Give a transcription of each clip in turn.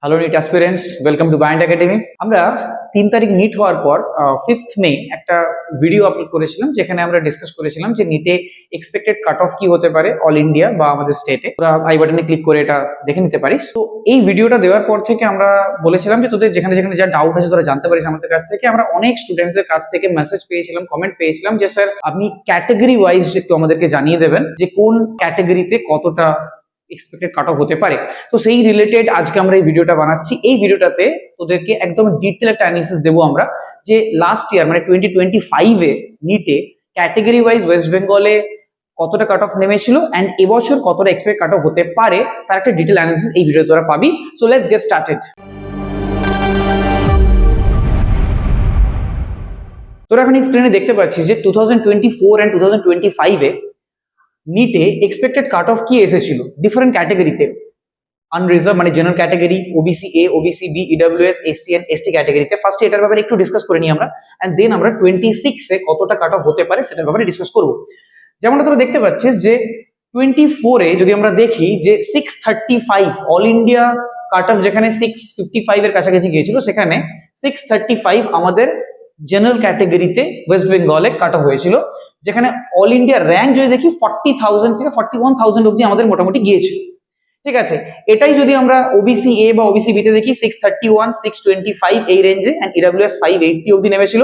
Hello NEET aspirants, welcome to Biont academy. আমরা 3 তারিখ NEET হওয়ার পর 5th মে একটা ভিডিও আপলোড করেছিলাম, যেখানে আমরা ডিসকাস করেছিলাম যে নিটে এক্সপেক্টেড কাট অফ কি হতে পারে অল ইন্ডিয়া বা আমাদের স্টেটে। তোরা আই বাটনে ক্লিক করে এটা দেখে নিতে পারিস। তো এই ভিডিওটা দেওয়ার পর থেকে আমরা বলেছিলাম যে তোদের যেখানে যেখানে যা ডাউট আছে তোরা জানতে পারিস আমাদের কাছ থেকে। আমরা অনেক স্টুডেন্টসদের কাছ থেকে মেসেজ পেয়েছিলাম, কমেন্ট পেয়েছিলাম যে স্যার আপনি ক্যাটাগরি ওয়াইজ একটু আমাদেরকে জানিয়ে দেবেন যে কোন ক্যাটাগরিতে কতটা এক্সপেক্টেড কাট অফ হতে পারে। তো সেই রিলেটেড আজকে আমরা এই ভিডিওটা বানাচ্ছি। এই ভিডিওটাতে তোদেরকে একদম ডিটেল একটা অ্যানালিসিস দেবো আমরা, যে লাস্ট ইয়ার মানে 2025-এ নিটে ক্যাটাগরি ওয়াইজ ওয়েস্ট বেঙ্গলে কতটা কাট অফ নেমেছিল অ্যান্ড এবছর কতটা এক্সপেক্ট কাট অফ হতে পারে তার একটা ডিটেল অ্যানালিসিস এই ভিডিও তোরা পাবি। So let's get started. তোরা এখন এই স্ক্রিনে দেখতে পাচ্ছিস যে 2024 অ্যান্ড 2025-এ নিটে এক্সপেক্টেড কাট অফ কি এসেছিল ডিফারেন্ট ক্যাটাগরিতে। আনরিজার্ভ মানে general category, OBC A, OBC B, EWS, SC and ST ক্যাটাগরিতে। ফার্স্টে এটার ব্যাপারে একটু ডিসকাস করে নিই আমরা, অ্যান্ড দেন আমরা 26-এ কতটা কাট অফ হতে পারে সেটার ব্যাপারে ডিসকাস করবো। যেমনটা তোরা দেখতে পাচ্ছিস যে 24-এ যদি আমরা দেখি যে 635 অল ইন্ডিয়া কাট অফ, যেখানে 655 এর কাছাকাছি গিয়েছিল, সেখানে 635 আমাদের জেনারেল ক্যাটাগরিতে ওয়েস্ট বেঙ্গলে কাট অফ হয়েছিল, যেখানে অল ইন্ডিয়া র্যাঙ্ক যদি দেখি 40,000 থেকে 41,000 অব্দি আমাদের মোটামুটি গিয়েছিল। ঠিক আছে, এটাই যদি আমরা ওবিসি এ বা ওবিসি বিতে দেখি 631, 625 এই রেঞ্জে, অ্যান্ড ইডব্লিউএস 580 অব্দি নেমেছিল,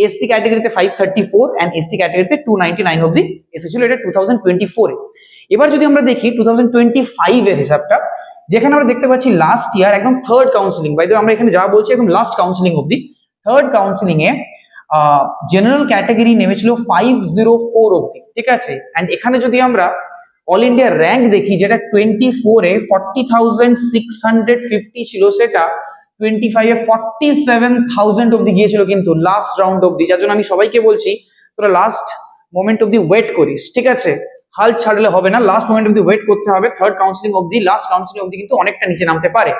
এসসি ক্যাটাগরিতে 534 অ্যান্ড এসটি ক্যাটাগরিতে 299 অব্দি এসেছিল। এটা 2024-এ। এবার যদি আমরা দেখি 2025-এর হিসাবটা, যেখানে আমরা দেখতে পাচ্ছি লাস্ট ইয়ার একদম third counselling, by the way আমরা এখানে যা বলছি একদম লাস্ট কাউন্সিলিং অব্দি, থার্ড কাউন্সিলিং এ জেনারেল ক্যাটাগরি নেমেছিল 504 অব্দি। ঠিক আছে, অ্যান্ড এখানে যদি আমরা অল ইন্ডিয়া র্যাঙ্ক দেখি, যেটা 24-এ 40,650 ছিল, সেটা 25-এ 47,000 অব্দি গিয়েছিল কিন্তু লাস্ট রাউন্ড অব্দি। যার জন্য আমি সবাইকে বলছি তোরা লাস্ট মোমেন্ট অব্দি ওয়েট করিস। ঠিক আছে, হাল ছাড়লে হবে না, লাস্ট মোমেন্ট অব্দি ওয়েট করতে হবে। থার্ড কাউন্সিলিং অব্দি, লাস্ট কাউন্সিলিং অব্দি কিন্তু অনেকটা নিচে নামতে পারে।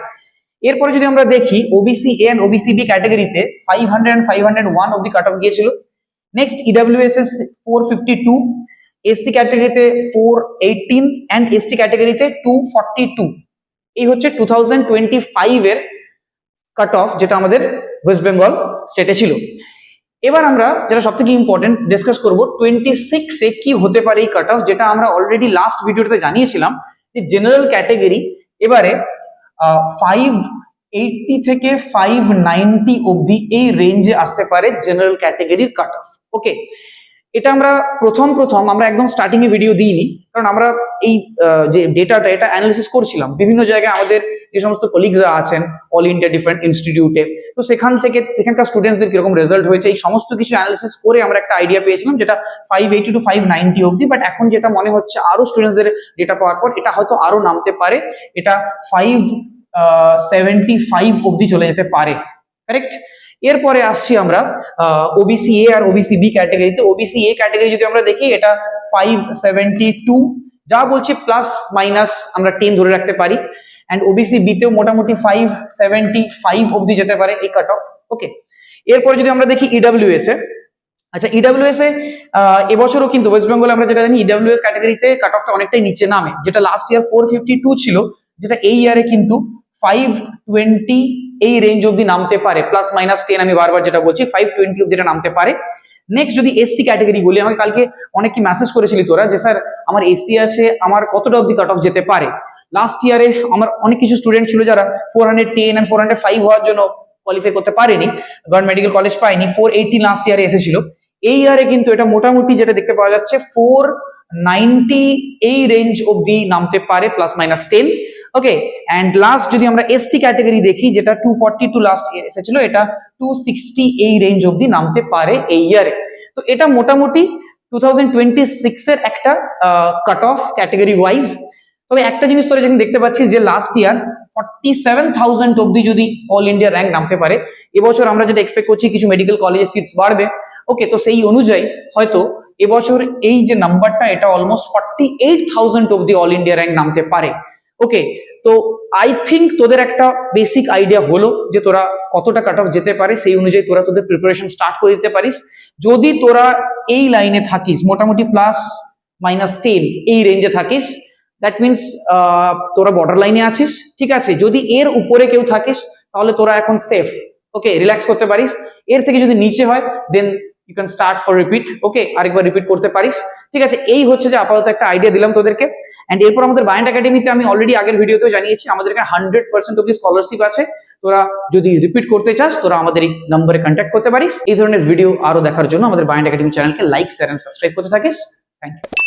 এরপরে যদি আমরা দেখি OBC A and OBC B ক্যাটাগরিতে 500 and 501 অব্দি কাট অফ গিয়েছিল। নেক্সট ইডব্লিউএস এর 452, এসসি ক্যাটাগরিতে 418 অ্যান্ড এসটি ক্যাটাগরিতে 242। এই হচ্ছে 2025-এর কাট অফ, যেটা আমাদের ওয়েস্ট বেঙ্গল স্টেটে ছিল। এবার আমরা যেটা সব থেকে ইম্পর্টেন্ট ডিসকাস করবো 26-এ কি হতে পারে এই কাট অফ, যেটা আমরা অলরেডি লাস্ট ভিডিওতে জানিয়েছিলাম যে জেনারেল ক্যাটাগরি এবারে 580 থেকে 590 অব্দি এই রেঞ্জে আসতে পারে জেনারেল ক্যাটাগরির কাট অফ। ওকে, এটা আমরা প্রথম আমরা একদম স্টার্টিং এ ভিডিও দিইনি, কারণ আমরা এই যে ডেটাটা এটা অ্যানালিসিস করছিলাম বিভিন্ন জায়গায়। আমাদের যে সমস্ত কলিগরা আছেন অল ইন্ডিয়া ডিফারেন্ট ইনস্টিটিউটে, তো সেখান থেকে সেখানকার স্টুডেন্টসদের কিরকম রেজাল্ট হয়েছে এই সমস্ত কিছু অ্যানালিসিস করে আমরা একটা আইডিয়া পেয়েছিলাম, যেটা 580 to 590 অব্দি। বাট এখন যেটা মনে হচ্ছে আরো স্টুডেন্টসদের ডেটা পাওয়ার পর এটা হয়তো আরো নামতে পারে, এটা 575 অব্দি চলে যেতে পারে। কারেক্ট। এরপরে আসছি আমরা ওবিসি এ আর ওবিসি বি ক্যাটাগরিতে। ওবিসি এ ক্যাটাগরি যদি আমরা দেখি, এটা 572, যা বলছি প্লাস মাইনাস আমরা 10 ধরে রাখতে পারি, অ্যান্ড ওবিসি বিতেও মোটামুটি 575 অব্দি যেতে পারে এই কাট অফ। ওকে, এরপরে যদি আমরা দেখি ইডব্লিউএস এ, আচ্ছা ইডব্লিউএস এ এবছরও কিন্তু ওয়েস্ট বেঙ্গলে আমরা যেটা জানি ইডব্লিউএস ক্যাটাগরিতে কাট অফটা অনেকটাই নিচে নামে, যেটা লাস্ট ইয়ার 452 ছিল, যেটা এই ইয়ারে কিন্তু 520 এই রেঞ্জ অব্দি নামতে পারে, প্লাস মাইনাস 10 আমি বারবার যেটা বলছি 520 অব্দি এটা নামতে পারে। নেক্সট যদি এসসি ক্যাটাগরি বলি, আমাকে কালকে অনেক কি মেসেজ করেছিলি তোরা যে স্যার আমার এসসি আছে, আমার কতটা অব্দি কাট অফ যেতে পারে। লাস্ট ইয়ারে আমার অনেক কিছু স্টুডেন্ট ছিল যারা 410 and 405 হওয়ার জন্য কোয়ালিফাই করতে পারেনি, গভর্নমেন্ট মেডিকেল কলেজ পায়নি, 480 লাস্ট ইয়ারে এসেছিল। এই ইয়ারে কিন্তু এটা মোটামুটি যেটা দেখতে পাওয়া যাচ্ছে 490 এই রেঞ্জ অব্দি নামতে পারে, plus minus 10। Okay, and last যদি আমরা এসটি ক্যাটাগরি দেখি, যেটা 242 লাস্ট এসেছিল, এটা 260 এই রেঞ্জ অব্দি নামতে পারে এই ইয়ারে। তো এটা মোটামুটি 2026-এর একটা কাট অফ ক্যাটাগরি ওয়াইজ। তবে একটা জিনিস তোরা যখন দেখতে পাচ্ছিস যে লাস্ট ইয়ার 47,000 অব্দি যদি অল ইন্ডিয়া র্যাঙ্ক নামতে পারে, এবছর আমরা যেটা এক্সপেক্ট করছি কিছু মেডিকেল কলেজে সিটস বাড়বে। ওকে, তো সেই অনুযায়ী হয়তো এবছর এই যে নাম্বারটা এটা অলমোস্ট 48,000 অব্দি অল ইন্ডিয়া র্যাঙ্ক নামতে পারে। ওকে, তো আই থিঙ্ক তোদের একটা বেসিক আইডিয়া হলো যে তোরা কতটা কাট অফ যেতে পারে, সেই অনুযায়ী তোরা তোদের প্রিপারেশন স্টার্ট করে দিতে পারিস। যদি তোরা এই লাইনে থাকিস মোটামুটি প্লাস মাইনাস 10 এই রেঞ্জে থাকিস, দ্যাট মিনস তোরা বর্ডার লাইনে আছিস, ঠিক আছে। যদি এর উপরে কেউ থাকিস তাহলে তোরা এখন সেফ, ওকে, রিল্যাক্স করতে পারিস। এর থেকে যদি নিচে হয় then you can start for repeat, okay, আরেকবার রিপিট করতে পারিস, ঠিক আছে। এই হচ্ছে যে আপাতত একটা আইডিয়া দিলাম তোদেরকে। এন্ড এরপর আমাদের বায়ান্ট একাডেমিতে আমি অলরেডি আগের ভিডিওতেও জানিয়েছি আমাদের এখানে 100% অব্দি স্কলারশিপ আছে। তোরা যদি রিপিট করতে চাস তোরা আমাদের এই নম্বরে কন্ট্যাক্ট করতে পারিস। এই ধরনের ভিডিও আরো দেখার জন্য আমাদের বায়ান্ট একাডেমি চ্যানেলকে লাইক, শেয়ার এন্ড সাবস্ক্রাইব করতে থাকিস। Thank you.